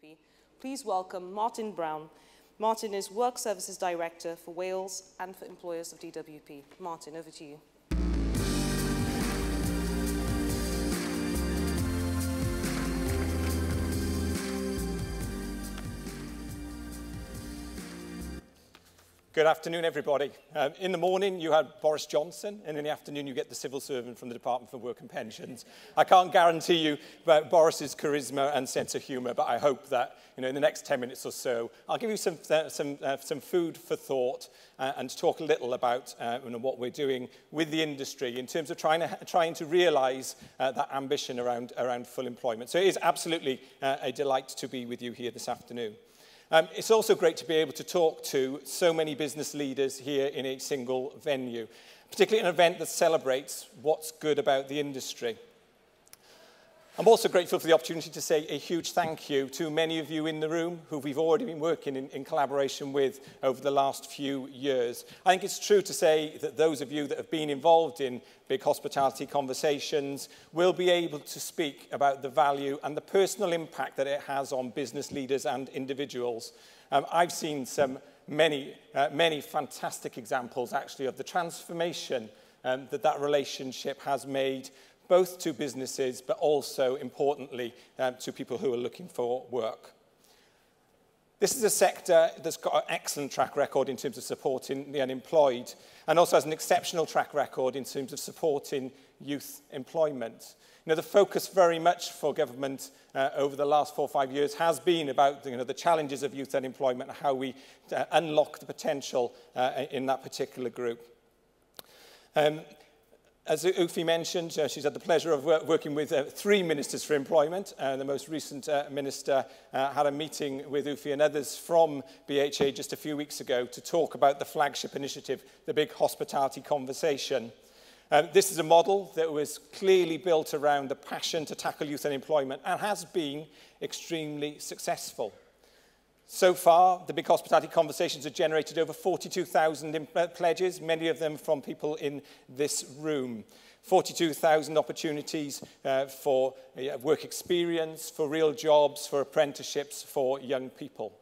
DWP, please welcome Martin Brown. Martin is Work Services Director for Wales and for employers of DWP. Martin, over to you. Good afternoon, everybody. In the morning, you had Boris Johnson, and in the afternoon, you get the civil servant from the Department for Work and Pensions. I can't guarantee you about Boris's charisma and sense of humour, but I hope that in the next 10 minutes or so, I'll give you some food for thought and talk a little about what we're doing with the industry in terms of trying to realise that ambition around full employment. So it is absolutely a delight to be with you here this afternoon. It's also great to be able to talk to so many business leaders here in a single venue, particularly an event that celebrates what's good about the industry. I'm also grateful for the opportunity to say a huge thank you to many of you in the room who we've already been working in collaboration with over the last few years. I think it's true to say that those of you that have been involved in Big Hospitality Conversations will be able to speak about the value and the personal impact that it has on business leaders and individuals. I've seen many fantastic examples actually of the transformation that relationship has made, both to businesses, but also, importantly, to people who are looking for work. This is a sector that's got an excellent track record in terms of supporting the unemployed, and also has an exceptional track record in terms of supporting youth employment. The focus very much for government over the last 4 or 5 years has been about the challenges of youth unemployment and how we unlock the potential in that particular group. As Ufi mentioned, she's had the pleasure of working with 3 ministers for employment. The most recent minister had a meeting with Ufi and others from BHA just a few weeks ago to talk about the flagship initiative, the Big Hospitality Conversation. This is a model that was clearly built around the passion to tackle youth unemployment and has been extremely successful. So far, the Big Hospitality Conversations have generated over 42,000 pledges, many of them from people in this room. 42,000 opportunities for work experience, for real jobs, for apprenticeships for young people.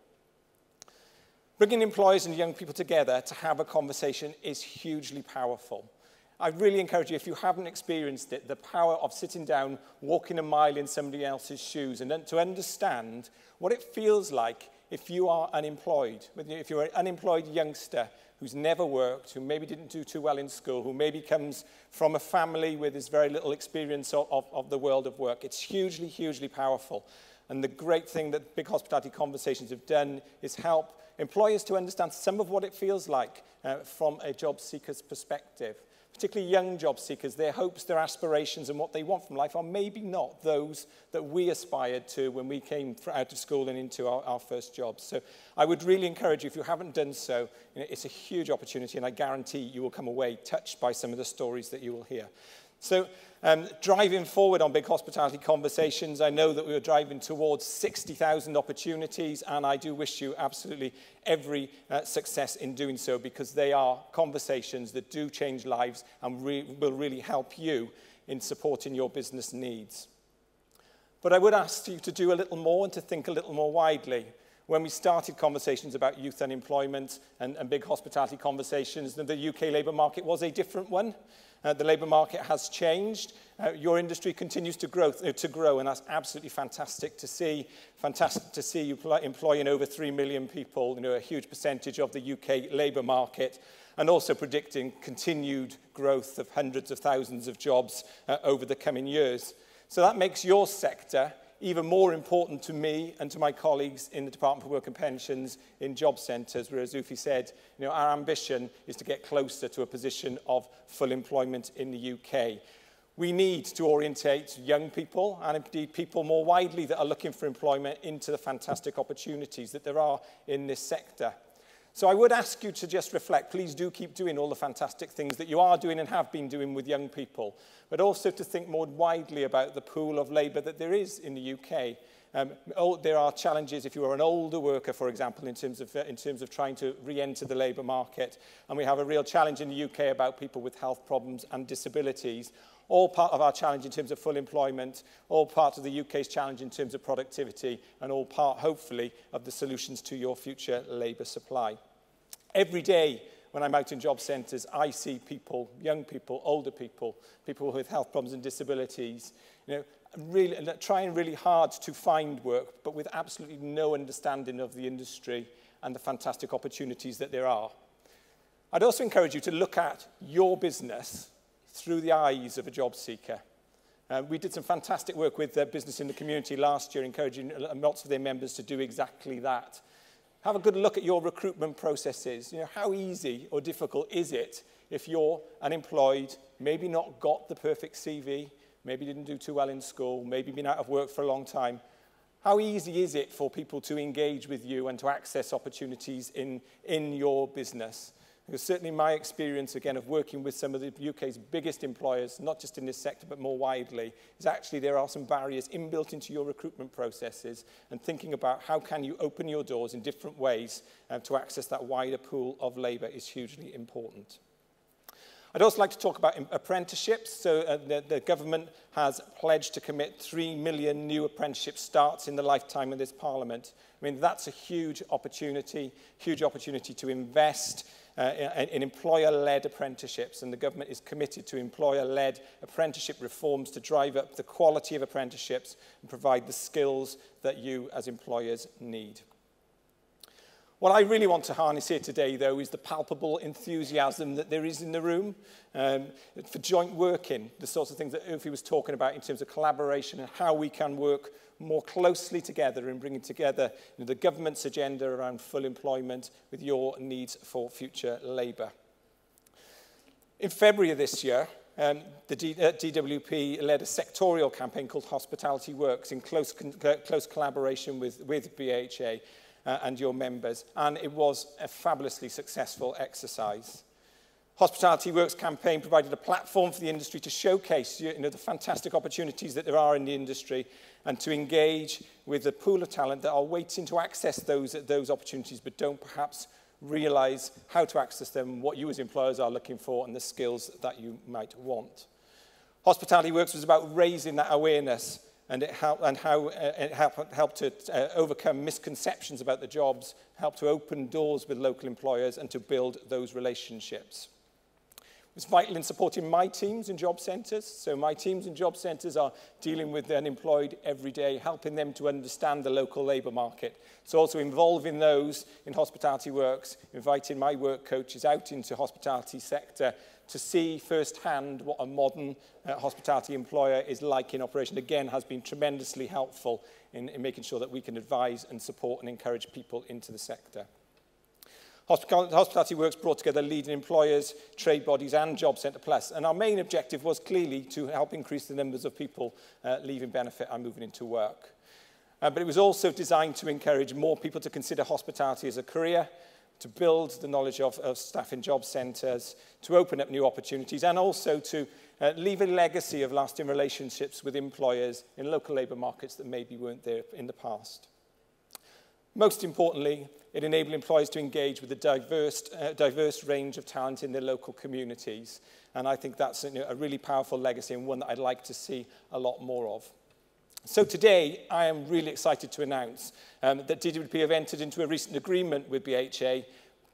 Bringing employers and young people together to have a conversation is hugely powerful. I really encourage you, if you haven't experienced it, the power of sitting down, walking a mile in somebody else's shoes, and then to understand what it feels like if you are unemployed, if you're an unemployed youngster who's never worked, who maybe didn't do too well in school, who maybe comes from a family with this very little experience of the world of work. It's hugely, hugely powerful. And the great thing that Big Hospitality Conversations have done is help employers to understand some of what it feels like from a job seeker's perspective. Particularly young job seekers, their hopes, their aspirations, and what they want from life are maybe not those that we aspired to when we came out of school and into our first jobs. So I would really encourage you, if you haven't done so, it's a huge opportunity, and I guarantee you will come away touched by some of the stories that you will hear. So driving forward on Big Hospitality Conversations, I know that we were driving towards 60,000 opportunities, and I do wish you absolutely every success in doing so, because they are conversations that do change lives and will really help you in supporting your business needs. But I would ask you to do a little more and to think a little more widely. When we started conversations about youth unemployment and Big Hospitality Conversations, the UK labour market was a different one. The labour market has changed. Your industry continues to grow, and that's absolutely fantastic to see. Fantastic to see you employing over 3 million people, a huge percentage of the UK labour market, and also predicting continued growth of hundreds of thousands of jobs over the coming years. So that makes your sector even more important to me and to my colleagues in the Department for Work and Pensions in job centres, where, as Ufi said, our ambition is to get closer to a position of full employment in the UK. We need to orientate young people, and indeed people more widely that are looking for employment, into the fantastic opportunities that there are in this sector. So I would ask you to just reflect. Please do keep doing all the fantastic things that you are doing and have been doing with young people, but also to think more widely about the pool of labour that there is in the UK. There are challenges if you are an older worker, for example, in terms of trying to re-enter the labour market. And we have a real challenge in the UK about people with health problems and disabilities. all part of our challenge in terms of full employment, all part of the UK's challenge in terms of productivity, and all part, hopefully, of the solutions to your future labour supply. Every day when I'm out in job centres, I see people, young people, older people, people with health problems and disabilities, really trying really hard to find work, but with absolutely no understanding of the industry and the fantastic opportunities that there are. I'd also encourage you to look at your business through the eyes of a job seeker. We did some fantastic work with Business in the Community last year, encouraging lots of their members to do exactly that. Have a good look at your recruitment processes. How easy or difficult is it if you're unemployed, maybe not got the perfect CV, maybe didn't do too well in school, maybe been out of work for a long time? How easy is it for people to engage with you and to access opportunities in your business? Because certainly my experience, again, of working with some of the UK's biggest employers, not just in this sector, but more widely, is actually there are some barriers inbuilt into your recruitment processes, and thinking about how can you open your doors in different ways to access that wider pool of labour is hugely important. I'd also like to talk about apprenticeships. So the government has pledged to commit 3 million new apprenticeship starts in the lifetime of this Parliament. I mean, that's a huge opportunity to invest in employer-led apprenticeships, and the government is committed to employer-led apprenticeship reforms to drive up the quality of apprenticeships and provide the skills that you as employers need. What I really want to harness here today, though, is the palpable enthusiasm that there is in the room for joint working, the sorts of things that Ufi was talking about in terms of collaboration and how we can work more closely together in bringing together the government's agenda around full employment with your needs for future labour. In February of this year, the DWP led a sectorial campaign called Hospitality Works in close collaboration with BHA and your members, and it was a fabulously successful exercise. Hospitality Works campaign provided a platform for the industry to showcase the fantastic opportunities that there are in the industry and to engage with the pool of talent that are waiting to access those opportunities but don't perhaps realise how to access them, what you as employers are looking for and the skills that you might want. Hospitality Works was about raising that awareness and how it helped to overcome misconceptions about the jobs, helped to open doors with local employers and to build those relationships. It was vital in supporting my teams in job centres. So my teams in job centres are dealing with the unemployed every day, helping them to understand the local labour market. So also involving those in Hospitality Works, inviting my work coaches out into hospitality sector to see firsthand what a modern hospitality employer is like in operation, again, has been tremendously helpful in making sure that we can advise and support and encourage people into the sector. Hospitality Works brought together leading employers, trade bodies and Job Centre Plus. And our main objective was clearly to help increase the numbers of people leaving benefit and moving into work. But it was also designed to encourage more people to consider hospitality as a career, to build the knowledge of staff in job centres, to open up new opportunities, and also to leave a legacy of lasting relationships with employers in local labour markets that maybe weren't there in the past. Most importantly, it enabled employers to engage with a diverse range of talent in their local communities. And I think that's a really powerful legacy and one that I'd like to see a lot more of. So today, I am really excited to announce that DWP have entered into a recent agreement with BHA,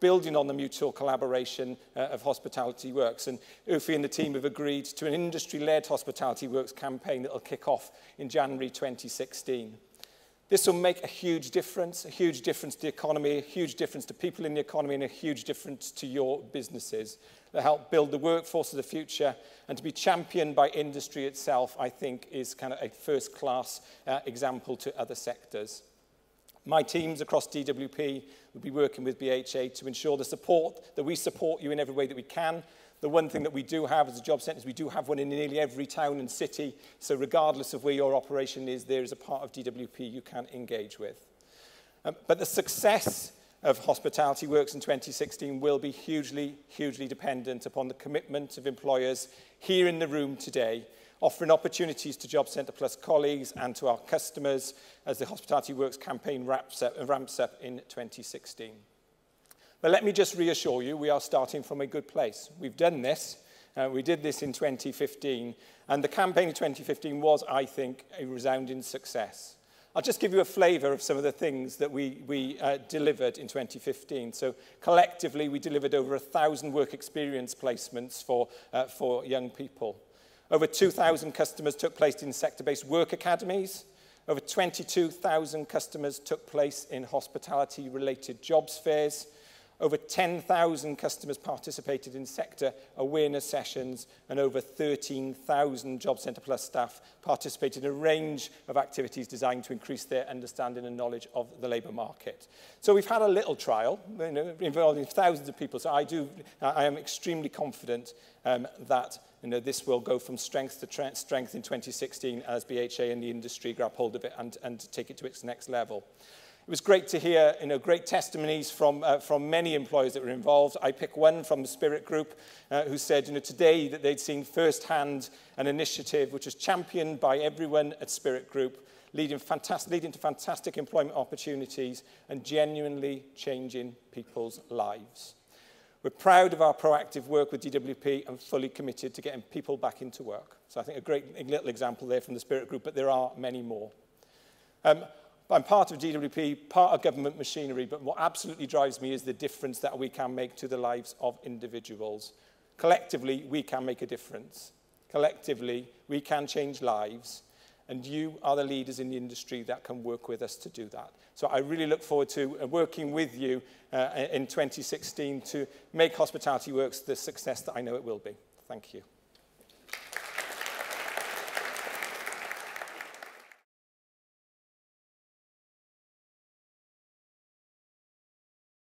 building on the mutual collaboration of Hospitality Works. And Ufi and the team have agreed to an industry-led Hospitality Works campaign that will kick off in January 2016. This will make a huge difference to the economy, a huge difference to people in the economy, and a huge difference to your businesses. They'll help build the workforce of the future, and to be championed by industry itself, I think, is kind of a first-class example to other sectors. My teams across DWP will be working with BHA to ensure that we support you in every way that we can. The one thing that we do have as a job centre is we do have one in nearly every town and city. So regardless of where your operation is, there is a part of DWP you can engage with. But the success of Hospitality Works in 2016 will be hugely, hugely dependent upon the commitment of employers here in the room today, offering opportunities to Job Centre Plus colleagues and to our customers as the Hospitality Works campaign ramps up in 2016. But let me just reassure you, we are starting from a good place. We've done this We did this in 2015, and the campaign in 2015 was, I think, a resounding success. I'll just give you a flavour of some of the things that we delivered in 2015. So collectively, we delivered over 1,000 work experience placements for young people. Over 2,000 customers took place in sector-based work academies. Over 22,000 customers took place in hospitality-related jobs fairs. Over 10,000 customers participated in sector awareness sessions, and over 13,000 Job Centre Plus staff participated in a range of activities designed to increase their understanding and knowledge of the labour market. So we've had a little trial, involving thousands of people. So I am extremely confident that this will go from strength to strength in 2016 as BHA and the industry grab hold of it and take it to its next level. It was great to hear great testimonies from many employers that were involved. I pick one from the Spirit Group who said today that they'd seen firsthand an initiative which was championed by everyone at Spirit Group, leading to fantastic employment opportunities and genuinely changing people's lives. We're proud of our proactive work with DWP and fully committed to getting people back into work. So I think a great little example there from the Spirit Group, but there are many more. I'm part of DWP, part of government machinery, but what absolutely drives me is the difference that we can make to the lives of individuals. Collectively, we can make a difference. Collectively, we can change lives, and you are the leaders in the industry that can work with us to do that. So I really look forward to working with you in 2016 to make Hospitality Works the success that I know it will be. Thank you.